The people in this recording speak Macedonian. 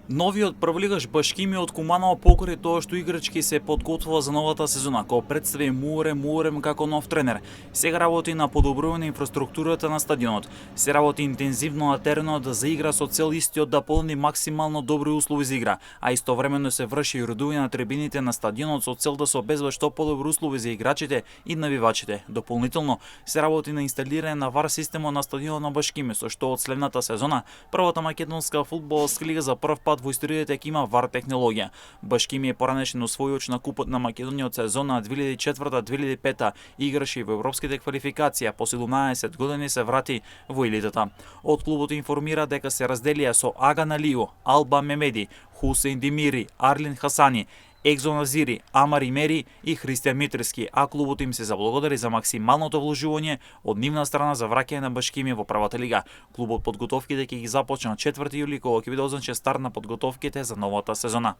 Новиот првлигаш Башкими од Куманово покрај тоа што играчки се подготвува за новата сезона, кој представи Муурем како нов тренер. Сега работи на подобрување инфраструктурата на стадионот. Се работи интензивно на теренот за игра со цел истиот да понуди максимално добри услови за игра, а истовремено се врши и уредување на трибините на стадионот со цел да се обезбеди што подобри услови за играчите и навивачите. Дополнително се работи на инсталирање на VAR системот на стадионот на Башкими, со што од следната сезона првата македонска фудбалска лига за прв пат во историјата ќе има VAR технологија. Башкими е поранешен освојувач на Купот на Македонија од сезона 2004-2005, играше и во европските квалификации, а по 17 години се врати во елитата. Од клубот информира дека се разделија со Аган Алију, Алба Мемеди, Хусейн Димири, Арлин Хасани, Екзо Назири, Амари Мери и Христијан Митрски, а клубот им се заблагодари за максималното вложување од нивна страна за враќање на Башкими во првата лига. Клубот подготовките ќе ги започне на 4 јули, кога ќе биде означен старт на подготовките за новата сезона.